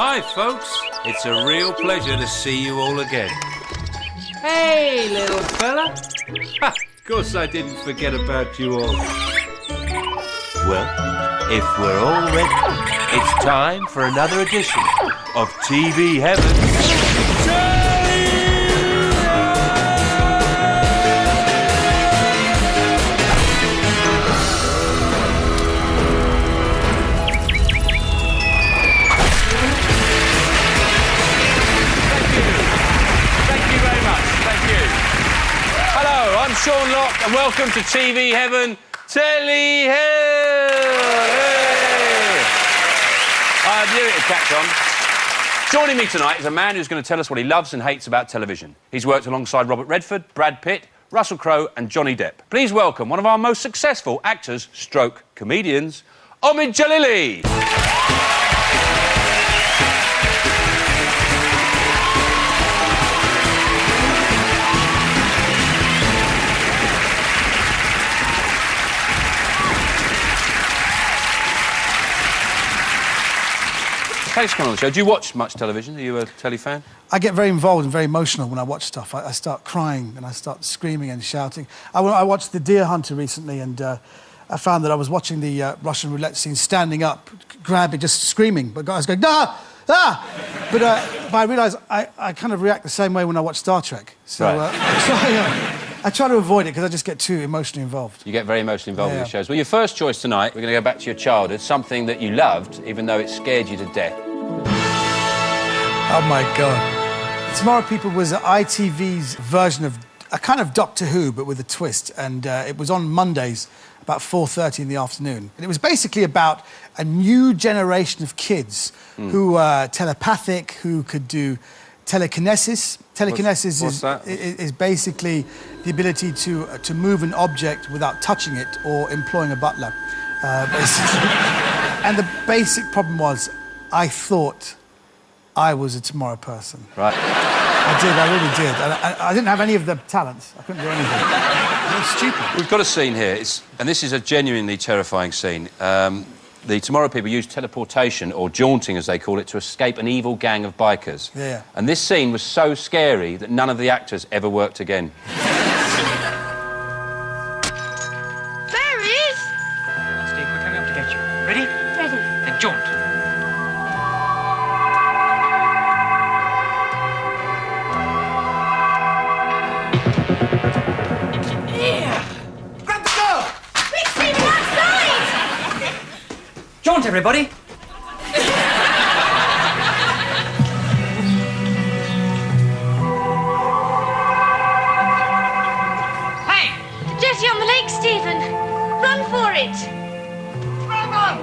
Hi, folks. It's a real pleasure to see you all again. Hey, little fella. Ha! Of course I didn't forget about you all. Well, if we're all ready, it's time for another edition of TV Heaven. Hello, I'm Sean Locke, and welcome to TV Heaven, Telly Hey! I knew it'd catch on. Joining me tonight is a man who's going to tell us what he loves and hates about television. He's worked alongside Robert Redford, Brad Pitt, Russell Crowe and Johnny Depp. Please welcome one of our most successful actors, stroke comedians, Omid Djalili. Thanks for coming on the show. Do you watch much television? Are you a telly fan? I get very involved and very emotional when I watch stuff. I start crying and I start screaming and shouting. I watched The Deer Hunter recently, and I found that I was watching the Russian roulette scene, standing up, grabbing, just screaming, but guys going, ah! Ah! But I realised I kind of react the same way when I watch Star Trek. So, right. I try to avoid it because I just get too emotionally involved. You get very emotionally involved with the shows. Well, your first choice tonight, we're going to go back to your childhood, something that you loved, even though it scared you to death. Oh, my God. Tomorrow People was ITV's version of a kind of Doctor Who, but with a twist. And it was on Mondays, about 4:30 in the afternoon. And it was basically about a new generation of kids who were telepathic, who could do telekinesis. Telekinesis is basically the ability to move an object without touching it or employing a butler, basically. And the basic problem was, I thought I was a tomorrow person. Right. I really did. I didn't have any of the talents. I couldn't do anything. It was stupid. We've got a scene here, and this is a genuinely terrifying scene. The Tomorrow People use teleportation, or jaunting as they call it, to escape an evil gang of bikers. Yeah. And this scene was so scary that none of the actors ever worked again. There he is! Steve, we're coming up to get you. Ready? Ready. Then jaunt. Grab the door! Big Stephen outside! Jaunt, everybody. Hey! Jetty on the lake, Stephen. Run for it. Run on!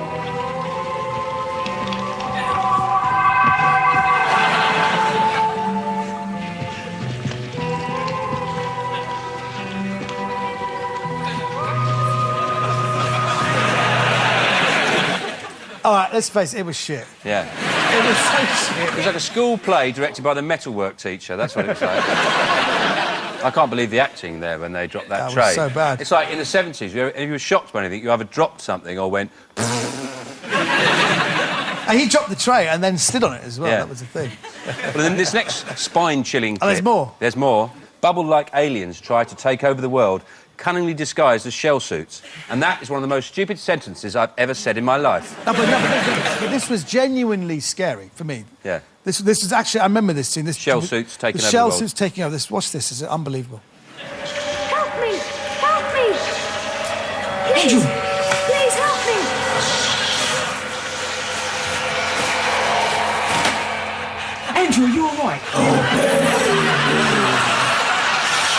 All right, let's face it, it was shit. Yeah. It was so shit. It was like a school play directed by the metalwork teacher. That's what it was like. I can't believe the acting there when they dropped that tray. That was so bad. It's like in the 70s, if you were shocked by anything, you either dropped something or went... And he dropped the tray and then slid on it as well. Yeah. That was the thing. Well, then this next spine-chilling clip... Oh, there's more? There's more. Bubble-like aliens try to take over the world, cunningly disguised as shell suits. And that is one of the most stupid sentences I've ever said in my life. But this was genuinely scary for me. Yeah. This is actually... I remember this scene. Shell suits taking over the shell world. suits taking over. Watch this. It's unbelievable. Help me! Help me! Please! Angel! Please help me! Andrew, are you all right?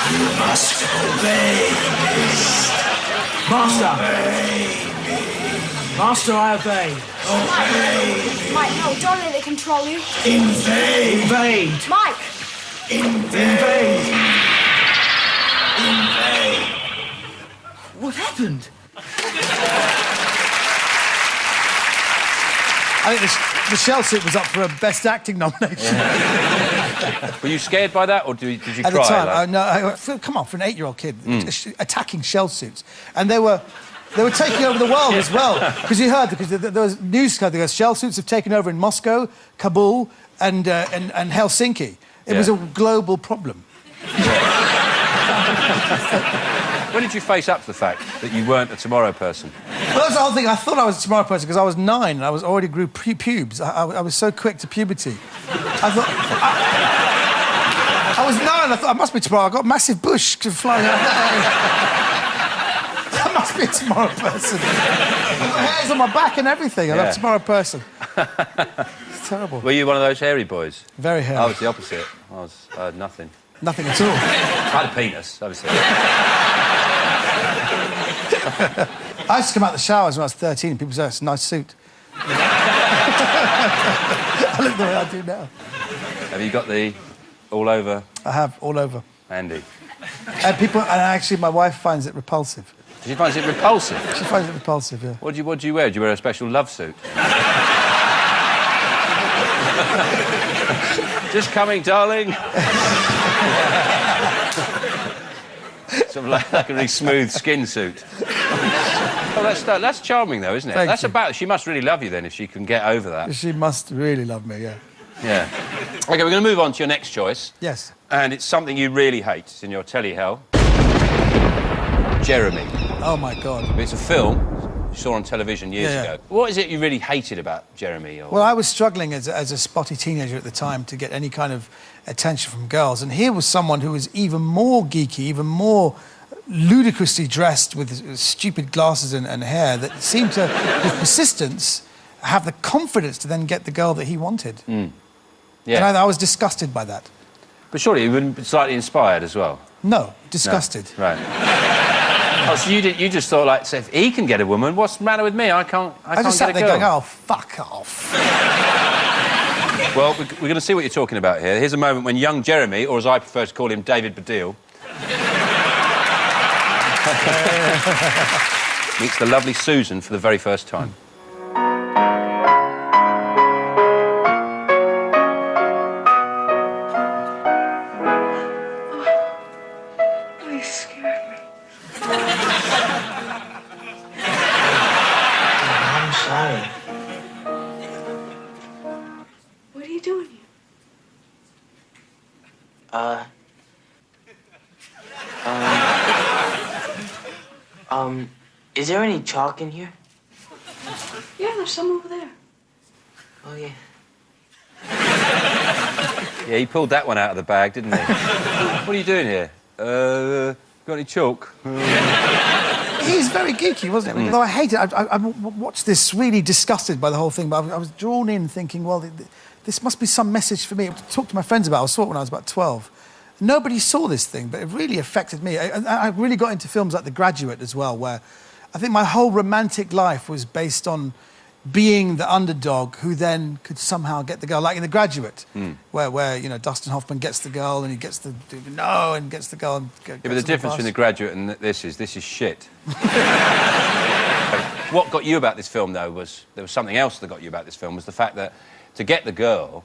You must obey me. Master! Obey me. Master, I obey. Mike, no, don't let it control you. Invade. Invade! Mike! Invade! Invade. What happened? I think the shell suit was up for a Best Acting nomination. Yeah. Were you scared by that, or did you cry? At the time, no, come on, for an 8-year-old kid, attacking shell suits. And they were They were taking over the world as well. Because you heard, because there was news coverage, the shell suits have taken over in Moscow, Kabul, and Helsinki. It was a global problem. When did you face up to the fact that you weren't a Tomorrow person? Well, that's the whole thing. I thought I was a Tomorrow person because I was 9 and I already grew pubes. I was so quick to puberty. I thought... I was 9, I thought I must be Tomorrow. I got a massive bush flying out. I must be a Tomorrow person. I've got hairs on my back and everything. I'm a Tomorrow person. It's terrible. Were you one of those hairy boys? Very hairy. I was the opposite. I had nothing. Nothing at all. I had a penis, obviously. I used to come out the showers when I was 13 and people say, it's a nice suit. I look the way I do now. Have you got the all over? I have, all over. Andy. And actually, my wife finds it repulsive. She finds it repulsive? She finds it repulsive, yeah. What do you wear? Do you wear a special love suit? Just coming, darling. Sort of like a really smooth skin suit. Oh, that's charming, though, isn't it? Thank you. She must really love you, then, if she can get over that. She must really love me, yeah. Yeah. OK, we're going to move on to your next choice. Yes. And it's something you really hate. It's in your telly hell. Jeremy. Oh, my God. It's a film you saw on television years ago. What is it you really hated about Jeremy? Well, I was struggling as a spotty teenager at the time to get any kind of attention from girls. And here was someone who was even more geeky, even more ludicrously dressed with stupid glasses and hair that seemed to, with persistence, have the confidence to then get the girl that he wanted. Mm. Yeah. And I was disgusted by that. But surely you wouldn't be slightly inspired as well? No, disgusted. No. Right. Oh, so you just thought, like, so if he can get a woman, what's the matter with me? I can't just sat get a there girl. going, oh, fuck off. Well, we're going to see what you're talking about here. Here's a moment when young Jeremy, or as I prefer to call him, David Baddiel, meets the lovely Susan for the very first time. You scared me. I'm sorry. What are you doing here? Is there any chalk in here? Yeah, there's some over there. Oh, yeah. Yeah, he pulled that one out of the bag, didn't he? What are you doing here? Got any chalk? He's very geeky, wasn't it? Though I hate it. I watched this really disgusted by the whole thing, but I was drawn in thinking, well, this must be some message for me. I talked to my friends about it. I saw it when I was about 12. Nobody saw this thing, but it really affected me. I really got into films like The Graduate as well, where I think my whole romantic life was based on being the underdog who then could somehow get the girl, like in The Graduate, where you know, Dustin Hoffman gets the girl and he gets the no and gets the girl. And Yeah, but the difference between The Graduate and this is shit. What got you about this film, though, was there was something else that got you about this film, was the fact that to get the girl,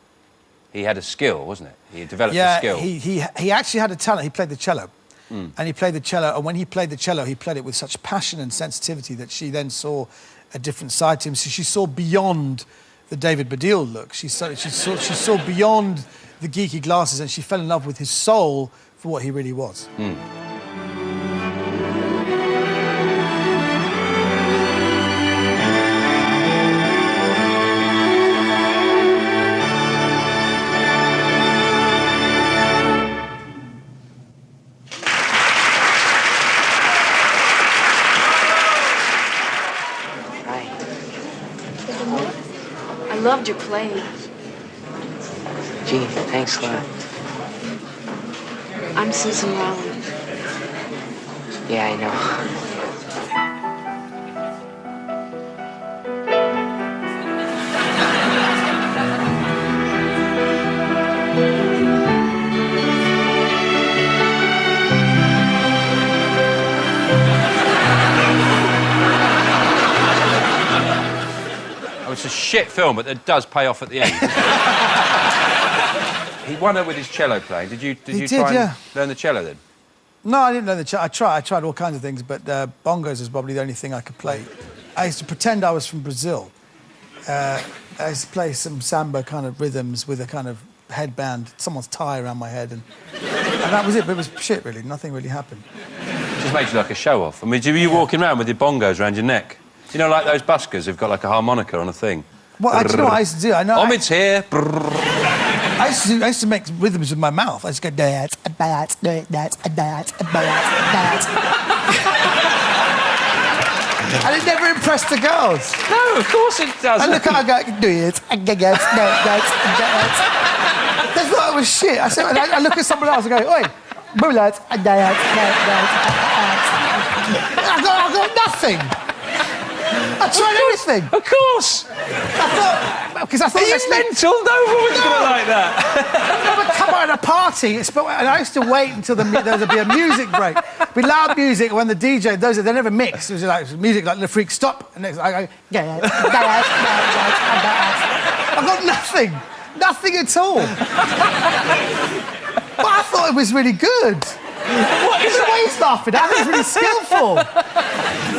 he had a skill, wasn't it? He developed a skill. He actually had a talent. He played the cello. And he played the cello, and when he played the cello, he played it with such passion and sensitivity that she then saw a different side to him. So she saw beyond the David Baddiel look. She saw beyond the geeky glasses, and she fell in love with his soul for what he really was. I loved your playing. Gee, thanks a lot. I'm Susan Rollins. Yeah, I know. Oh, it's a shit film, but it does pay off at the end. He won her with his cello playing. Did you try and learn the cello then? No, I didn't know the I tried all kinds of things, but bongos was probably the only thing I could play. I used to pretend I was from Brazil. I used to play some samba kind of rhythms with a kind of headband, someone's tie around my head, and that was it. But it was shit, really. Nothing really happened. Just makes you like a show-off. I mean, were you walking around with your bongos around your neck? You know, like those buskers who've got like a harmonica on a thing? Well, do you know what I used to do? I know. Omid's here. I used to make rhythms with my mouth. I used to go that. And it never impressed the girls. No, of course it doesn't. And look how I go, do it. They thought it was shit. I said, I look at someone else and go, oi, bullets. I got nothing. I tried everything. Of course. Because I thought... Are you mental? No woman's going to like that. I would come out at a party, and I used to wait until there would be a music break. With loud music, when the DJ, they never mixed. It was like music like The Freak, stop. And next, I go, I've got nothing. Nothing at all. But I thought it was really good. What is that? What he's laughing at? It's really skillful.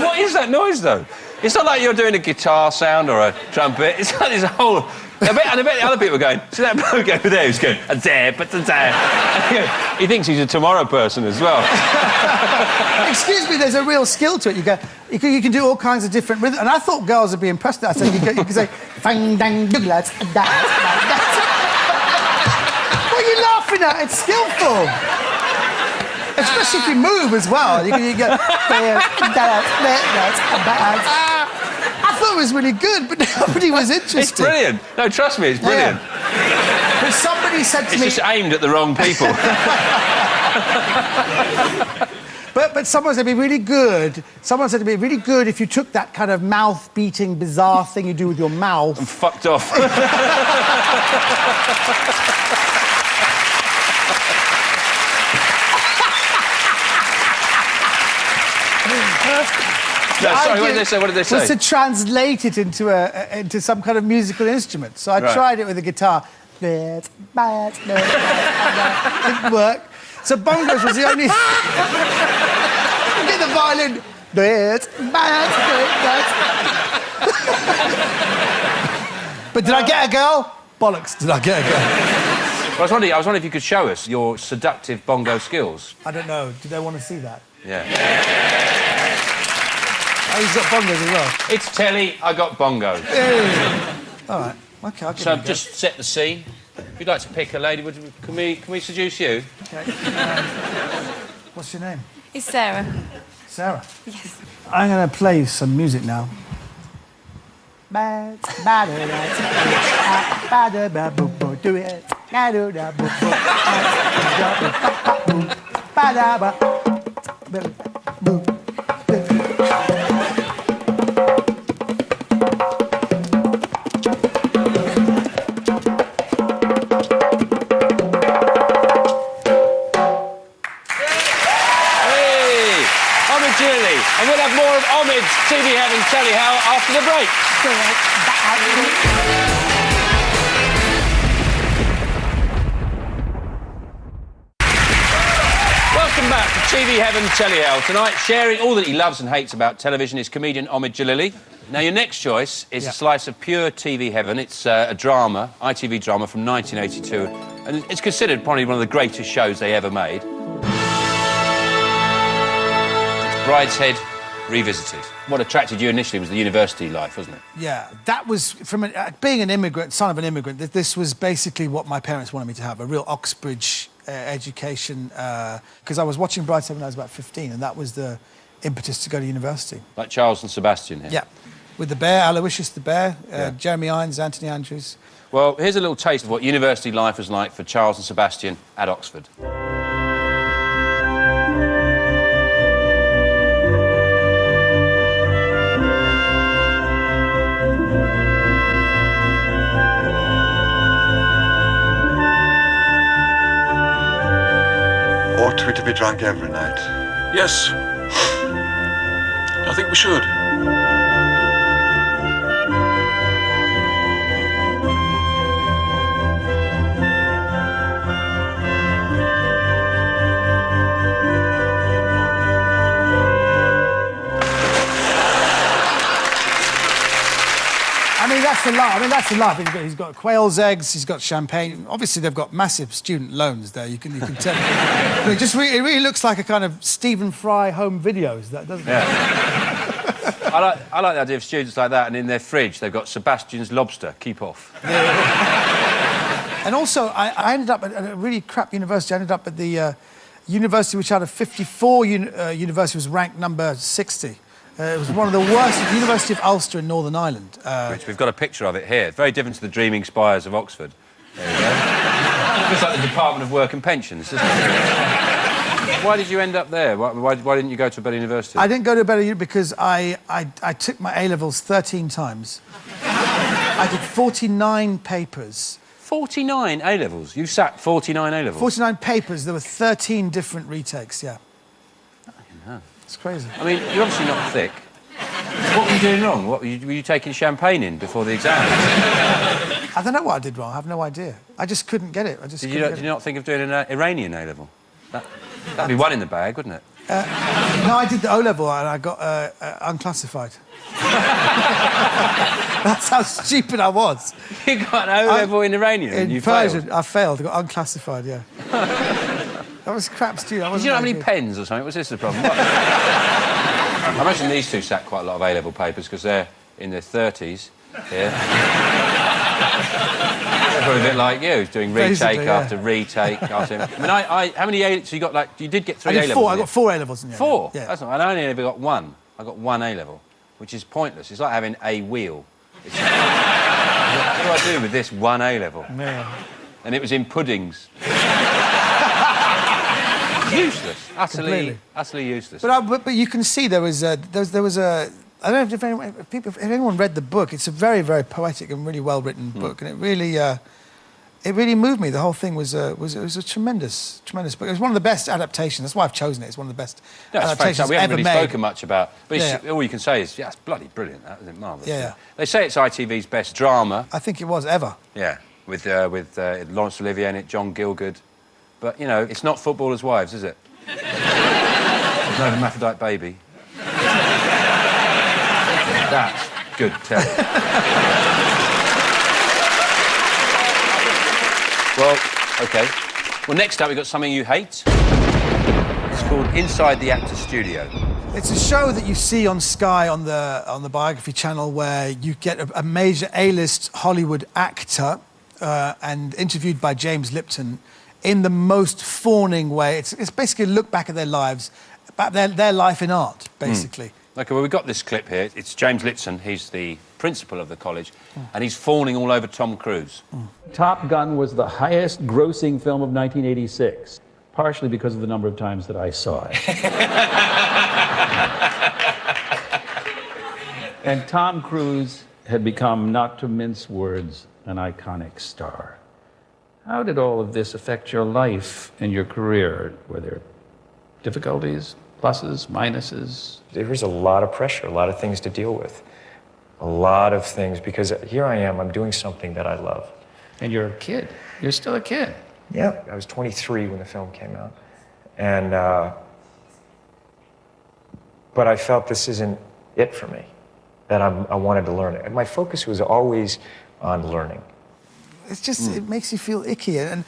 What is that noise, though? It's not like you're doing a guitar sound or a trumpet. It's like this whole... I bet the other people are going, see that bloke over there who's going, he thinks he's a Tomorrow person as well. Excuse me, there's a real skill to it. You can do all kinds of different rhythms. And I thought girls would be impressed with that. So you can say, fang, dang, douglas, what are you laughing at? It's skillful. Especially if you move as well. You go... I thought it was really good, but nobody was interested. It's brilliant. No, trust me, it's brilliant. Yeah. But somebody said to me... It's just aimed at the wrong people. But someone said it'd be really good. Someone said it'd be really good if you took that kind of mouth-beating, bizarre thing you do with your mouth... And fucked off. No, sorry, what did they say? Was to translate it into some kind of musical instrument. So I tried it with a guitar. It didn't work. So bongos was the only... Get the violin. But did I get a girl? Bollocks, did I get a girl? Well, I was wondering if you could show us your seductive bongo skills. I don't know. Do they want to see that? Yeah. Oh, he's got bongos as well. It's Telly, I got bongos. All right. OK, I'll give So it a go. just set the scene. If you'd like to pick a lady, can we seduce you? OK. What's your name? It's Sarah. Sarah? Yes. I'm going to play some music now. Do it. Omid Djalili, and we'll have more of Omid's TV Heaven Telly How after the break. Welcome back to TV Heaven Telly How. Tonight, sharing all that he loves and hates about television is comedian Omid Djalili. Now, your next choice is a slice of pure TV heaven. It's a drama, ITV drama from 1982, and it's considered probably one of the greatest shows they ever made. Brideshead Revisited. What attracted you initially was the university life, wasn't it? Yeah, that was, from being an immigrant, son of an immigrant, this was basically what my parents wanted me to have, a real Oxbridge education, because I was watching Brideshead when I was about 15, and that was the impetus to go to university. Like Charles and Sebastian here. Yeah, with the Bear, Aloysius the Bear, Jeremy Irons, Anthony Andrews. Well, here's a little taste of what university life was like for Charles and Sebastian at Oxford. Ought we to be drunk every night? Yes. I think we should. that's the life. I mean, that's the life. He's got quail's eggs. He's got champagne. Obviously, they've got massive student loans there. You can tell. But it really looks like a kind of Stephen Fry home videos, that doesn't it? I like the idea of students like that, and in their fridge they've got Sebastian's lobster. Keep off. And also, I ended up at a really crap university. I ended up at the university which out of 54 universities was ranked number 60. It was one of the worst, the University of Ulster in Northern Ireland. Which we've got a picture of it here. It's very different to the Dreaming Spires of Oxford. There you go. Looks like the Department of Work and Pensions, doesn't it? Why did you end up there? Why didn't you go to a better university? I didn't go to a better university because I took my A-levels 13 times. I did 49 papers. 49 A-levels? You sat 49 A-levels? 49 papers. There were 13 different retakes, yeah. It's crazy. I mean, you're obviously not thick. What were you doing wrong? Were you taking champagne in before the exam? I don't know what I did wrong. I have no idea. I just couldn't get it. Did you not think of doing an Iranian A-level? That'd be one in the bag, wouldn't it? No, I did the O-level and I got unclassified. That's how stupid I was. You got an O-level in Iranian and you Persian, failed? I failed. I got unclassified, yeah. That was crap, student. Did you not have any pens or something? Was this the problem? I imagine these two sat quite a lot of A-level papers because they're in their 30s here. They're probably a bit like you, doing retake after retake after... I mean, how many A-levels... So you got, like... You did get 3 A-levels? I got 4 A-levels in the end. 4? Yeah. That's not... I only ever got 1. I got 1 A-level, which is pointless. It's like having a wheel. What do I do with this 1 A-level? Yeah. And it was in puddings. Useless. Utterly useless. But you can see there was a... I don't know if anyone read the book. It's a very, very poetic and really well-written book, and it really moved me. The whole thing was a tremendous book. It was one of the best adaptations. That's why I've chosen it. It's one of the best adaptations we haven't ever really made. spoken much about. But all you can say is, yeah, it's bloody brilliant. That was marvellous. Yeah. They say it's ITV's best drama. I think it was ever. Yeah, with Laurence Olivier in it, John Gielgud. But you know, it's not Footballers' Wives, is it? There's no hermaphrodite baby. That's good telly. Well, OK. Well, next up, we've got something you hate. It's called Inside the Actor's Studio. It's a show that you see on Sky on the Biography channel where you get a major A-list Hollywood actor and interviewed by James Lipton in the most fawning way. It's basically a look back at their lives, about their life in art, basically. OK, well, we've got this clip here. It's James Lipton. He's the principal of the college, and he's fawning all over Tom Cruise. Top Gun was the highest grossing film of 1986, partially because of the number of times that I saw it. And Tom Cruise had become, not to mince words, an iconic star. How did all of this affect your life and your career? Were there difficulties, pluses, minuses? There was a lot of pressure, a lot of things to deal with. A lot of things, because here I am, I'm doing something that I love. And you're a kid. You're still a kid. Yeah, I was 23 when the film came out. And, but I felt this isn't it for me, that I wanted to learn it. And my focus was always on learning. It's just, it makes you feel icky. And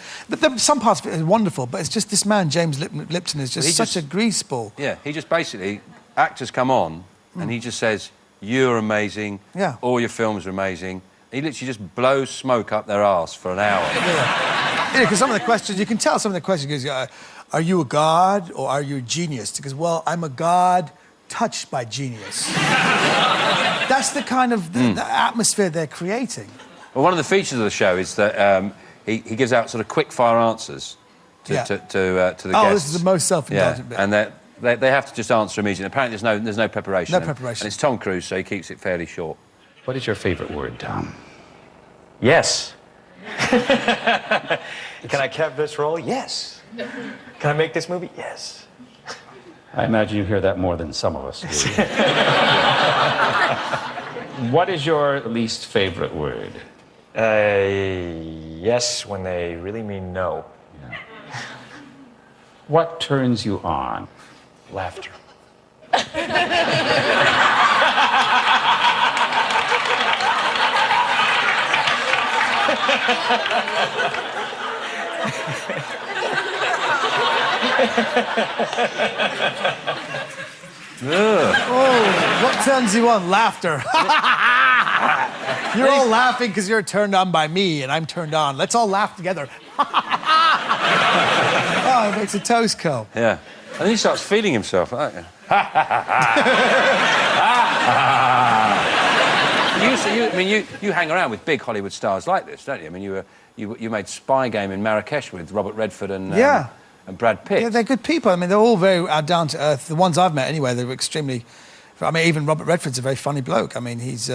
some parts of it are wonderful, but it's just this man, James Lipton, is just such a greaseball. Yeah, he just basically, actors come on, and he just says, you're amazing, all your films are amazing. He literally just blows smoke up their arse for an hour. Yeah, because some of the questions, you can tell some of the questions, goes, are you a god or are you a genius? Because, well, I'm a god touched by genius. That's the kind of the atmosphere they're creating. Well, one of the features of the show is that he gives out sort of quick-fire answers to the guests. Oh, this is the most self-indulgent bit. And they have to just answer immediately. Apparently, there's no preparation. No preparation. And it's Tom Cruise, so he keeps it fairly short. What is your favourite word, Tom? Yes. Can I cap this role? Yes. Can I make this movie? Yes. I imagine you hear that more than some of us do. What is your least favourite word? Yes, when they really mean no. Yeah. What turns you on? Laughter. Oh, what turns you on? Laughter. You're all laughing because you're turned on by me and I'm turned on. Let's all laugh together. Oh, it makes a toast curl. Yeah. And then he starts feeling himself, don't you? You hang around with big Hollywood stars like this, don't you? I mean, you made Spy Game in Marrakesh with Robert Redford and Brad Pitt. Yeah, they're good people. I mean, they're all very down to earth. The ones I've met, anyway, they were extremely. I mean, even Robert Redford's a very funny bloke. I mean, he's.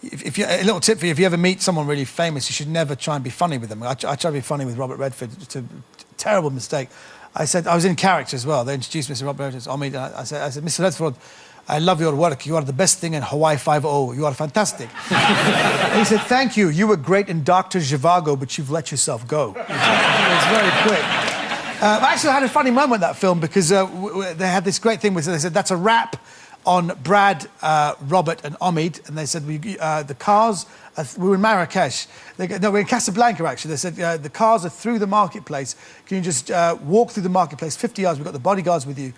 If you, a little tip for you: if you ever meet someone really famous, you should never try and be funny with them. I tried to be funny with Robert Redford. It's a terrible mistake. I said I was in character as well. They introduced me to Robert Redford. Omid, I said, Mr. Redford, I love your work. You are the best thing in Hawaii Five-0. You are fantastic. He said, thank you. You were great in Dr. Zhivago, but you've let yourself go. It was very quick. Actually, I had a funny moment in that film because they had this great thing. They said, that's a wrap on Brad, Robert and Omid. And they said, the cars... we were in Marrakesh. We're in Casablanca, actually. They said, the cars are through the marketplace. Can you just walk through the marketplace 50 yards? We've got the bodyguards with you.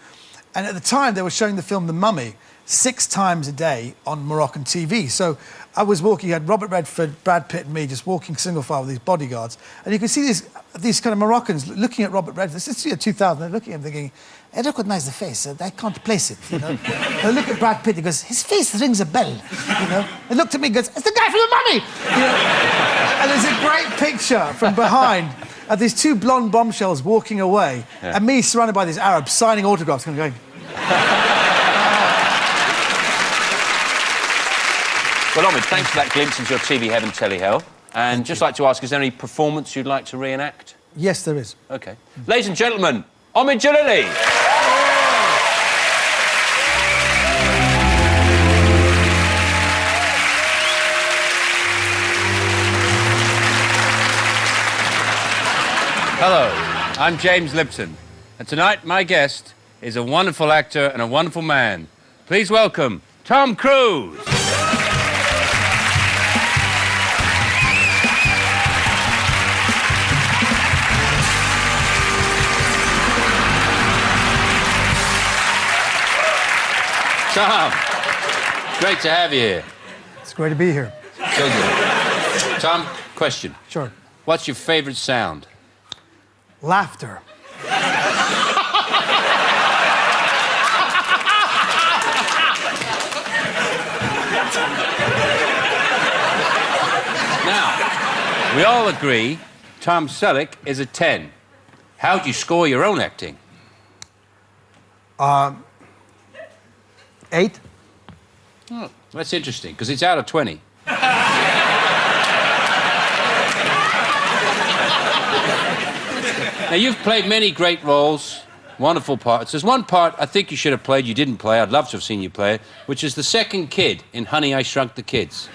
And at the time, they were showing the film The Mummy 6 times a day on Moroccan TV. So I was walking, you had Robert Redford, Brad Pitt and me just walking single file with these bodyguards. And you could see these kind of Moroccans looking at Robert Redford. This is year 2000. They're looking at him thinking, I recognize the face. I can't place it, you know. They look at Brad Pitt. He goes, his face rings a bell, you know. They looked at me and goes, it's the guy from The Mummy! You know? And there's a great picture from behind of these 2 blonde bombshells walking away and me surrounded by these Arabs signing autographs and going... Well, Omid, thanks for that glimpse into your TV heaven, Telly hell. And just like to ask, is there any performance you'd like to reenact? Yes, there is. OK. Ladies and gentlemen, Omid Djalili. Hello, I'm James Lipton, and tonight my guest is a wonderful actor and a wonderful man. Please welcome Tom Cruise. Tom, great to have you here. It's great to be here. So good. Tom, question. Sure. What's your favourite sound? Laughter. Now, we all agree Tom Selleck is a 10. How'd you score your own acting? 8. Oh, that's interesting, because it's out of 20. Now, you've played many great roles, wonderful parts. There's one part I think you should have played, you didn't play, I'd love to have seen you play it, which is the second kid in Honey, I Shrunk the Kids.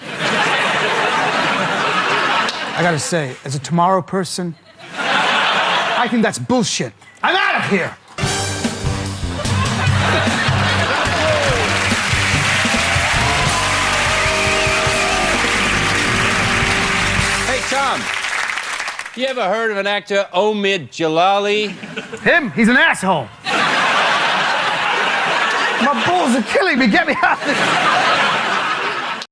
I gotta say, as a Tomorrow person, I think that's bullshit. I'm out of here! Hey, Tom, you ever heard of an actor, Omid Djalili? Him? He's an asshole. My balls are killing me. Get me out of this.